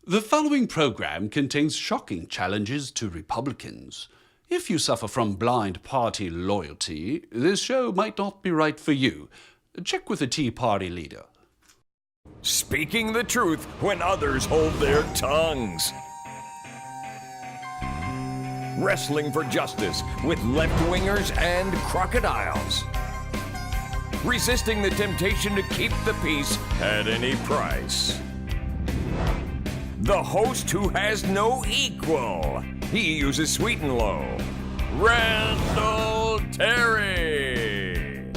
The following program contains shocking challenges to Republicans. If you suffer from blind party loyalty, this show might not be right for you. Check with a Tea Party leader. Speaking the truth when others hold their tongues. Wrestling for justice with left-wingers and crocodiles. Resisting the temptation to keep the peace at any price. The host who has no equal. He uses sweet and low. Randall Terry.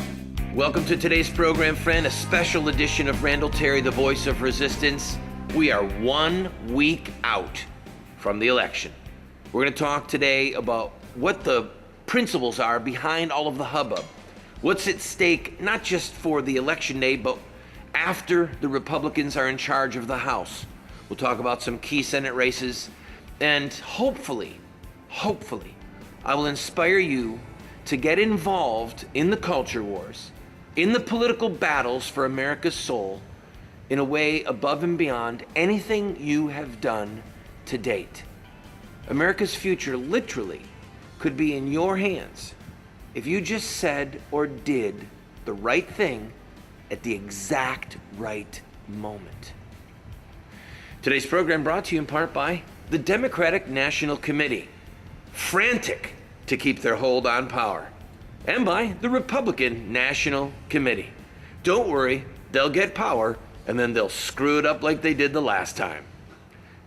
Welcome to today's program, friend, a special edition of Randall Terry, the voice of resistance. We are 1 week out from the election. We're going to talk today about what the principles are behind all of the hubbub. What's at stake, not just for the election day, but after the Republicans are in charge of the House. We'll talk about some key Senate races, and hopefully, I will inspire you to get involved in the culture wars, in the political battles for America's soul, in a way above and beyond anything you have done to date. America's future literally could be in your hands if you just said or did the right thing at the exact right moment. Today's program brought to you in part by the Democratic National Committee, frantic to keep their hold on power, and by the Republican National Committee. Don't worry, they'll get power and then they'll screw it up like they did the last time.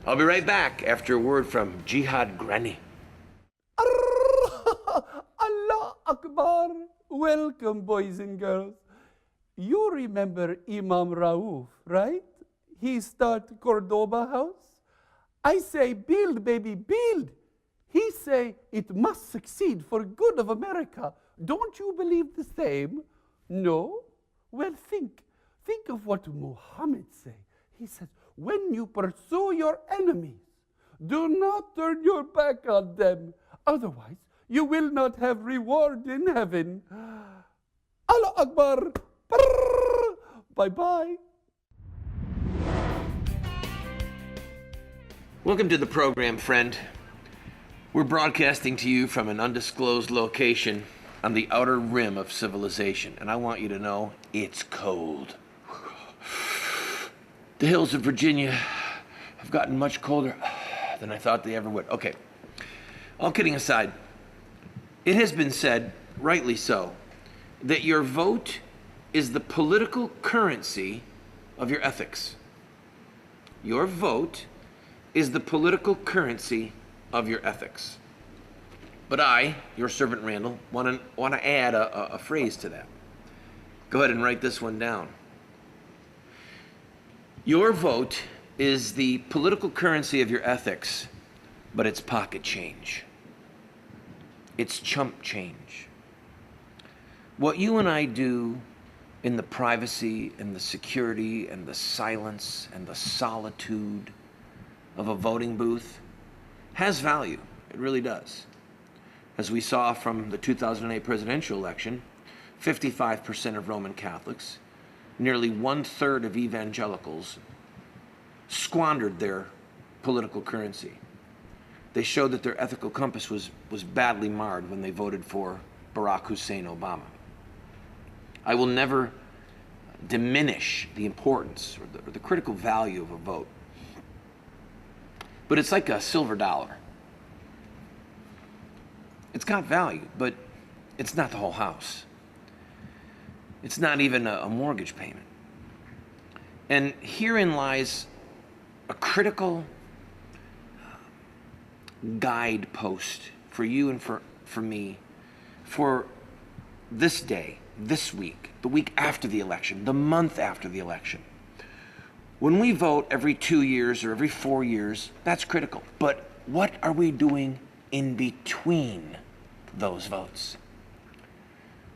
I'll be right back after a word from Jihad Granny. Allah Akbar. Welcome, boys and girls. You remember Imam Rauf, right? He start Cordoba House. I say, build, baby, build. He say, it must succeed for good of America. Don't you believe the same? No? Well, think of what Muhammad say. He says, when you pursue your enemies, do not turn your back on them. Otherwise, you will not have reward in heaven. Allah Akbar. Bye-bye. Welcome to the program, friend. We're broadcasting to you from an undisclosed location on the outer rim of civilization, and I want you to know it's cold. The hills of Virginia have gotten much colder than I thought they ever would. Okay, all kidding aside, it has been said, rightly so, that your vote is the political currency of your ethics. Your vote is the political currency of your ethics. But I, your servant Randall, want to add a phrase to that. Go ahead and write this one down. Your vote is the political currency of your ethics, but it's pocket change. It's chump change. What you and I do in the privacy and the security and the silence and the solitude of a voting booth has value. It really does. As we saw from the 2008 presidential election, 55% of Roman Catholics, nearly 1/3 of evangelicals squandered their political currency. They showed that their ethical compass was badly marred when they voted for Barack Hussein Obama. I will never diminish the importance or the critical value of a vote. But it's like a silver dollar. It's got value, but it's not the whole house. It's not even a mortgage payment. And herein lies a critical guidepost for you and for me for this day, this week, the week after the election, the month after the election. When we vote every 2 years or every 4 years, that's critical. But what are we doing in between those votes?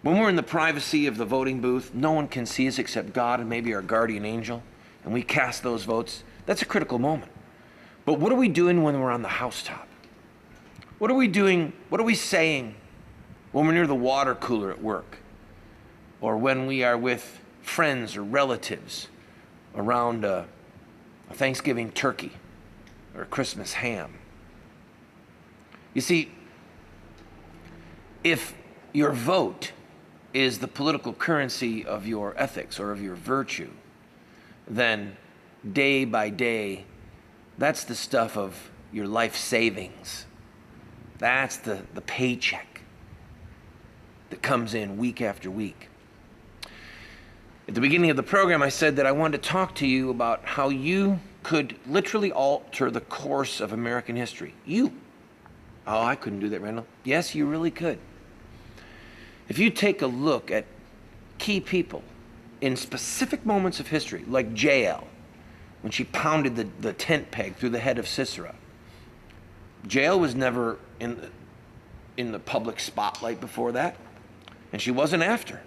When we're in the privacy of the voting booth, no one can see us except God and maybe our guardian angel, and we cast those votes, that's a critical moment. But what are we doing when we're on the housetop? What are we doing, what are we saying when we're near the water cooler at work? Or when we are with friends or relatives around a Thanksgiving turkey or Christmas ham. You see, if your vote is the political currency of your ethics or of your virtue, then day by day, that's the stuff of your life savings. That's the paycheck that comes in week after week. At the beginning of the program, I said that I wanted to talk to you about how you could literally alter the course of American history. You. Oh, I couldn't do that, Randall. Yes, you really could. If you take a look at key people in specific moments of history, like Jael, when she pounded the tent peg through the head of Sisera. Jael was never in the public spotlight before that, and she wasn't after.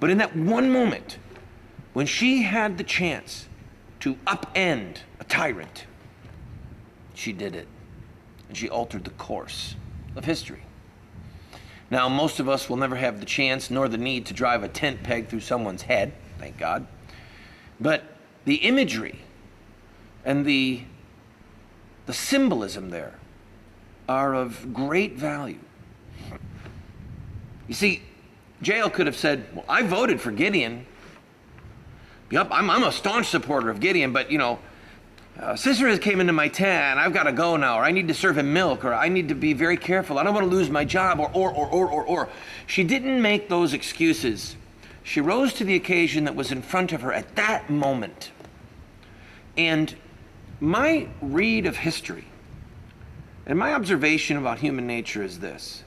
But in that one moment, when she had the chance to upend a tyrant, she did it, and she altered the course of history. Now, most of us will never have the chance nor the need to drive a tent peg through someone's head, thank God. But the imagery and the symbolism there are of great value. You see, Jael could have said, well, I voted for Gideon. Yep, I'm a staunch supporter of Gideon, but Sisera came into my tent, I've got to go now, or I need to serve him milk, or I need to be very careful, I don't want to lose my job, or. She didn't make those excuses. She rose to the occasion that was in front of her at that moment. And my read of history and my observation about human nature is this.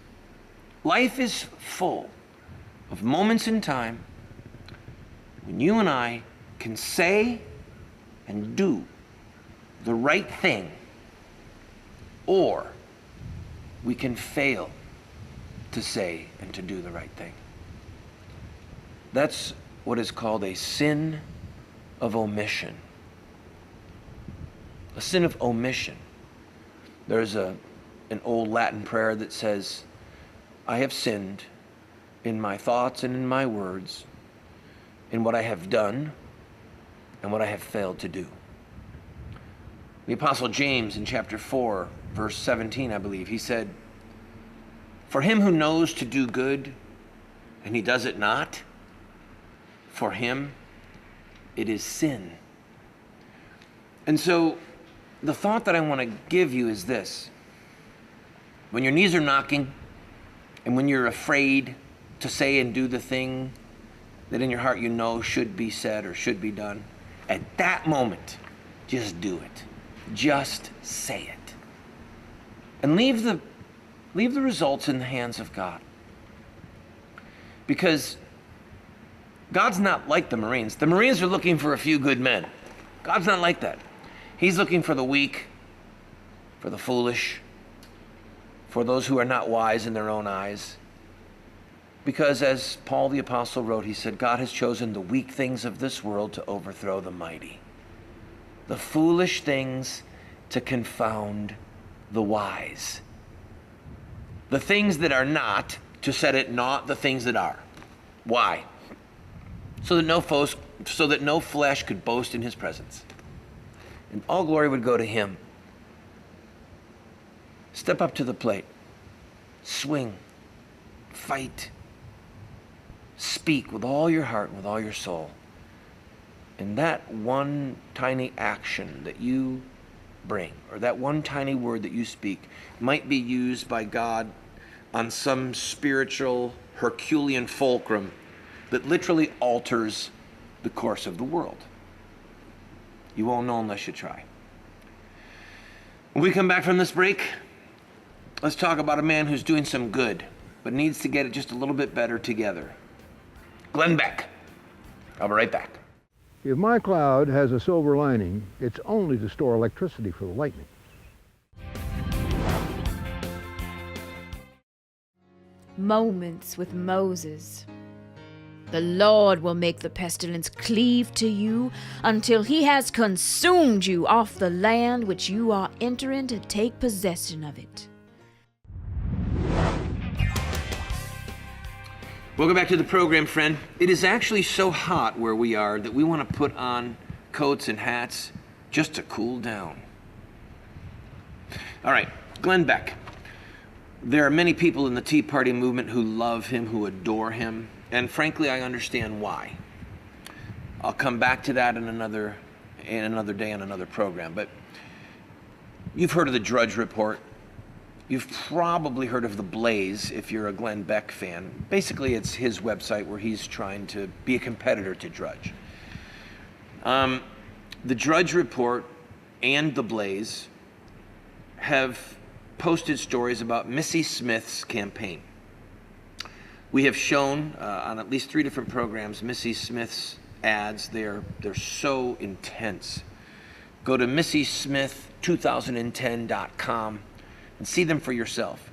Life is full of moments in time when you and I can say and do the right thing, or we can fail to say and to do the right thing. That's what is called a sin of omission. A sin of omission. There's an old Latin prayer that says, I have sinned in my thoughts and in my words, in what I have done and what I have failed to do. The Apostle James in chapter 4, verse 17, I believe, he said, for him who knows to do good and he does it not, for him it is sin. And so the thought that I want to give you is this. When your knees are knocking and when you're afraid to say and do the thing that in your heart you know should be said or should be done, at that moment, just do it. Just say it. And leave the results in the hands of God. Because God's not like the Marines. The Marines are looking for a few good men. God's not like that. He's looking for the weak, for the foolish, for those who are not wise in their own eyes. Because as Paul the Apostle wrote, he said, God has chosen the weak things of this world to overthrow the mighty, the foolish things to confound the wise, the things that are not to set at naught the things that are. Why? So that no flesh could boast in his presence. And all glory would go to him. Step up to the plate. Swing. Fight. Speak with all your heart and with all your soul. And that one tiny action that you bring, or that one tiny word that you speak, might be used by God on some spiritual Herculean fulcrum that literally alters the course of the world. You won't know unless you try. When we come back from this break, let's talk about a man who's doing some good, but needs to get it just a little bit better together. Glenn Beck. I'll be right back. If my cloud has a silver lining, it's only to store electricity for the lightning. Moments with Moses. The Lord will make the pestilence cleave to you until he has consumed you off the land which you are entering to take possession of it. Welcome back to the program, friend. It is actually so hot where we are that we want to put on coats and hats just to cool down. All right, Glenn Beck. There are many people in the Tea Party movement who love him, who adore him, and frankly, I understand why. I'll come back to that in another day on another program, but you've heard of the Drudge Report. You've probably heard of The Blaze if you're a Glenn Beck fan. Basically, it's his website where he's trying to be a competitor to Drudge. The Drudge Report and The Blaze have posted stories about Missy Smith's campaign. We have shown on at least 3 different programs Missy Smith's ads. They're so intense. Go to missysmith2010.com and see them for yourself.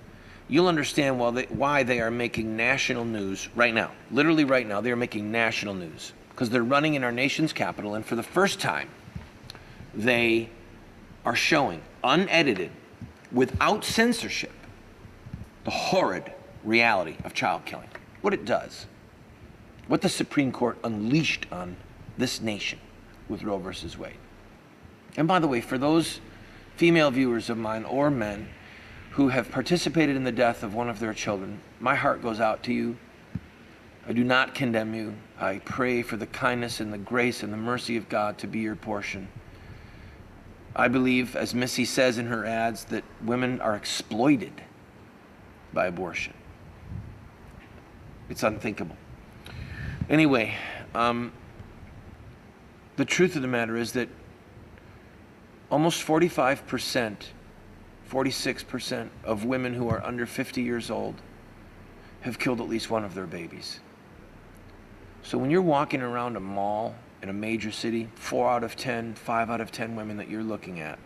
You'll understand why they are making national news right now. Literally right now, they are making national news because they're running in our nation's capital, and for the first time, they are showing, unedited, without censorship, the horrid reality of child killing. What it does, what the Supreme Court unleashed on this nation with Roe versus Wade. And by the way, for those female viewers of mine or men who have participated in the death of one of their children, my heart goes out to you. I do not condemn you. I pray for the kindness and the grace and the mercy of God to be your portion. I believe, as Missy says in her ads, that women are exploited by abortion. It's unthinkable. Anyway, the truth of the matter is that almost 45%, 46% of women who are under 50 years old have killed at least one of their babies. So when you're walking around a mall in a major city, 4 out of 10, 5 out of 10 women that you're looking at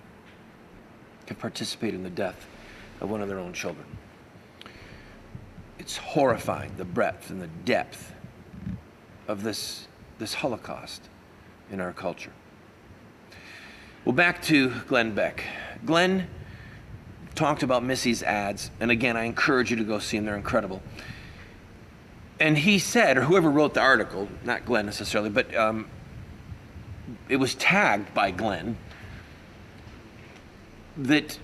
have participated in the death of one of their own children. It's horrifying, the breadth and the depth of this Holocaust in our culture. Well, back to Glenn Beck. Glenn talked about Missy's ads, and again, I encourage you to go see them. They're incredible. And he said, or whoever wrote the article, not Glenn necessarily, but it was tagged by Glenn, that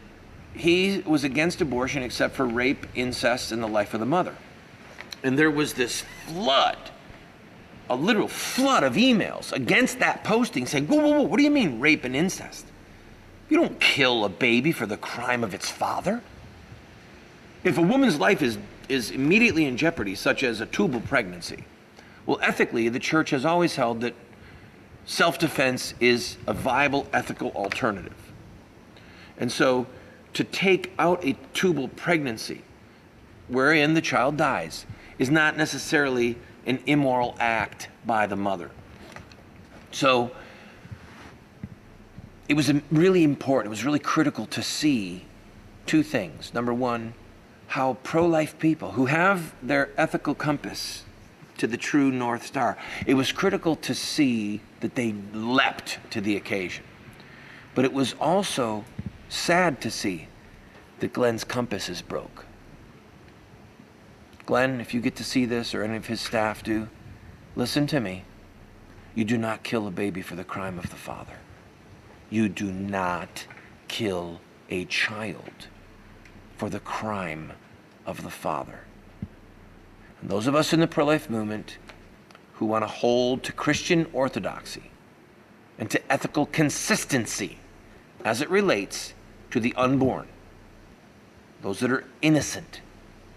he was against abortion except for rape, incest, and the life of the mother. And there was this flood, a literal flood of emails against that posting saying, whoa, whoa, whoa, what do you mean rape and incest? You don't kill a baby for the crime of its father. If a woman's life is immediately in jeopardy, such as a tubal pregnancy, well, ethically, the church has always held that self-defense is a viable ethical alternative. And so to take out a tubal pregnancy wherein the child dies is not necessarily an immoral act by the mother. So it was really important, it was really critical to see 2 things. Number one, how pro-life people who have their ethical compass to the true North Star, it was critical to see that they leapt to the occasion. But it was also sad to see that Glenn's compass is broke. Glenn, if you get to see this, or any of his staff do, listen to me. You do not kill a baby for the crime of the father. You do not kill a child for the crime of the father. And those of us in the pro-life movement who want to hold to Christian orthodoxy and to ethical consistency as it relates to the unborn, those that are innocent,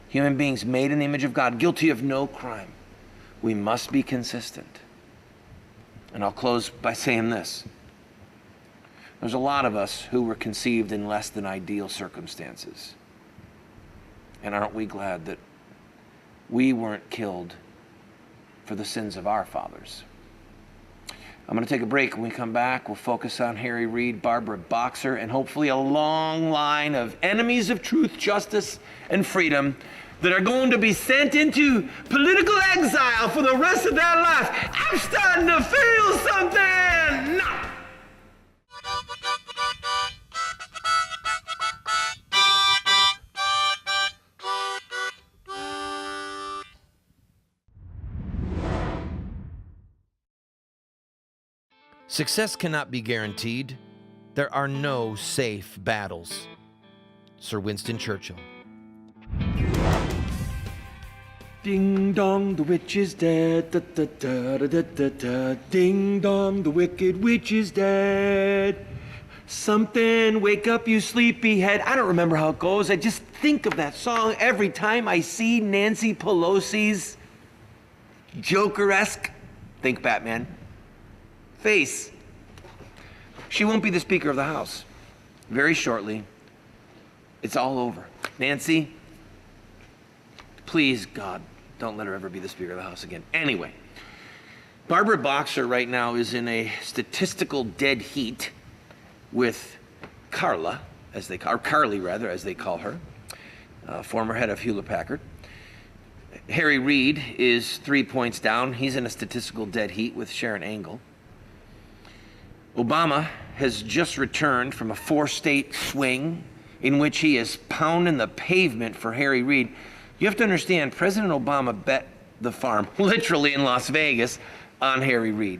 human beings made in the image of God, guilty of no crime, we must be consistent. And I'll close by saying this. There's a lot of us who were conceived in less than ideal circumstances. And aren't we glad that we weren't killed for the sins of our fathers? I'm going to take a break. When we come back, we'll focus on Harry Reid, Barbara Boxer, and hopefully a long line of enemies of truth, justice, and freedom that are going to be sent into political exile for the rest of their life. I'm starting to feel something! No! Success cannot be guaranteed. There are no safe battles. Sir Winston Churchill. Ding dong, the witch is dead. Da, da, da, da, da, da, da. Ding dong, the wicked witch is dead. Something, wake up, you sleepyhead. I don't remember how it goes. I just think of that song every time I see Nancy Pelosi's Joker-esque, think Batman, face. She won't be the Speaker of the House. Very shortly, it's all over. Nancy, please, God, don't let her ever be the Speaker of the House again. Anyway, Barbara Boxer right now is in a statistical dead heat with Carla, or Carly rather, as they call her, former head of Hewlett-Packard. Harry Reid is 3 points down. He's in a statistical dead heat with Sharon Angle. Obama has just returned from a 4-state swing in which he is pounding the pavement for Harry Reid. You have to understand, President Obama bet the farm, literally in Las Vegas, on Harry Reid.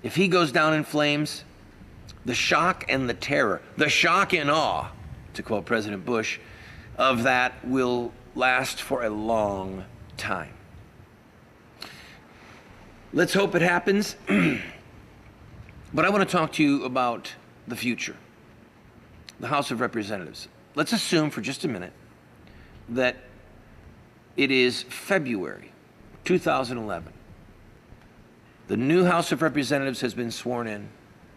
If he goes down in flames, the shock and the terror, the shock and awe, to quote President Bush, of that will last for a long time. Let's hope it happens. But I want to talk to you about the future, the House of Representatives. Let's assume for just a minute that it is February 2011. The new House of Representatives has been sworn in.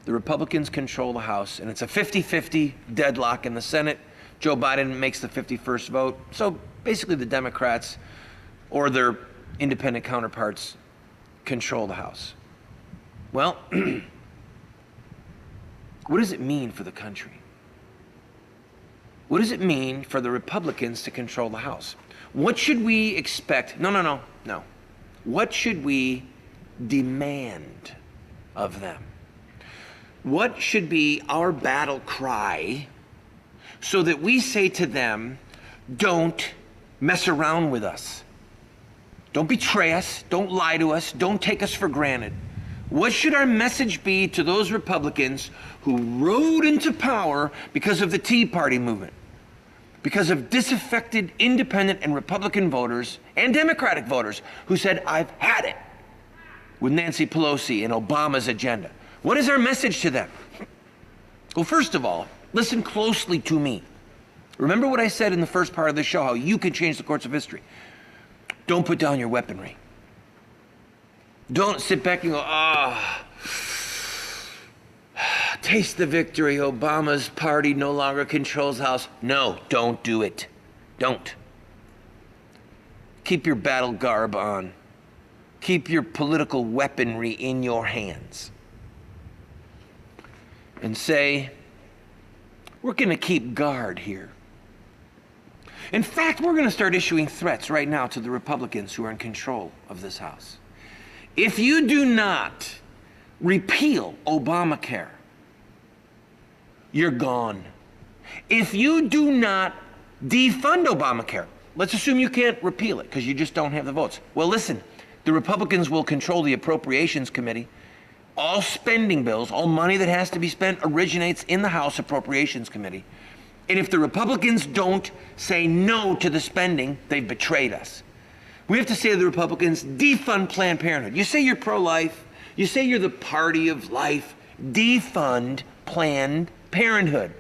The Republicans control the House, and it's a 50-50 deadlock in the Senate. Joe Biden makes the 51st vote. So basically the Democrats or their independent counterparts control the House. Well, what does it mean for the country? What does it mean for the Republicans to control the House? What should we expect? No. What should we demand of them? What should be our battle cry so that we say to them, don't mess around with us. Don't betray us. Don't lie to us. Don't take us for granted. What should our message be to those Republicans who rode into power because of the Tea Party movement? Because of disaffected independent and Republican voters and Democratic voters who said, I've had it with Nancy Pelosi and Obama's agenda. What is our message to them? Well, first of all, listen closely to me. Remember what I said in the first part of the show, how you can change the course of history. Don't put down your weaponry. Don't sit back and go, taste the victory. Obama's party no longer controls the House. No, don't do it. Don't. Keep your battle garb on. Keep your political weaponry in your hands. And say, we're going to keep guard here. In fact, we're going to start issuing threats right now to the Republicans who are in control of this House. If you do not repeal Obamacare, you're gone. If you do not defund Obamacare, let's assume you can't repeal it because you just don't have the votes. Well, listen, the Republicans will control the Appropriations Committee. All spending bills, all money that has to be spent originates in the House Appropriations Committee. And if the Republicans don't say no to the spending, they've betrayed us. We have to say to the Republicans, defund Planned Parenthood. You say you're pro-life, you say you're the party of life, defund Planned Parenthood.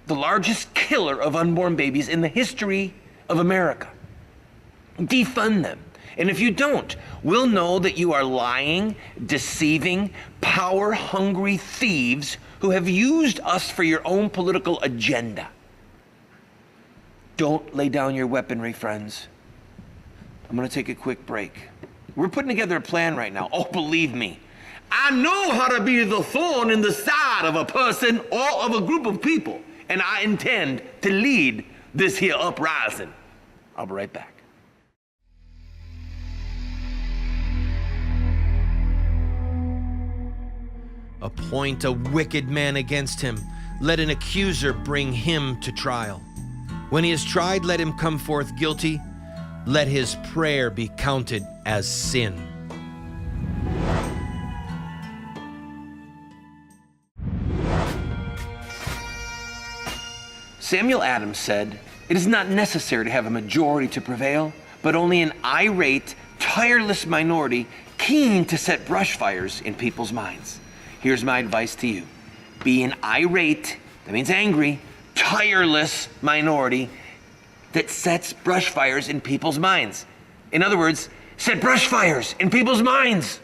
The largest killer of unborn babies in the history of America. Defund them. And if you don't, we'll know that you are lying, deceiving, power-hungry thieves who have used us for your own political agenda. Don't lay down your weaponry, friends. I'm going to take a quick break. We're putting together a plan right now. Oh, believe me, I know how to be the thorn in the side of a person or of a group of people, and I intend to lead this here uprising. I'll be right back. Appoint a wicked man against him. Let an accuser bring him to trial. When he is tried, let him come forth guilty. Let his prayer be counted as sin. Samuel Adams said, "It is not necessary to have a majority to prevail, but only an irate, tireless minority keen to set brush fires in people's minds." Here's my advice to you. Be an irate, that means angry, tireless minority that sets brush fires in people's minds. In other words, set brush fires in people's minds.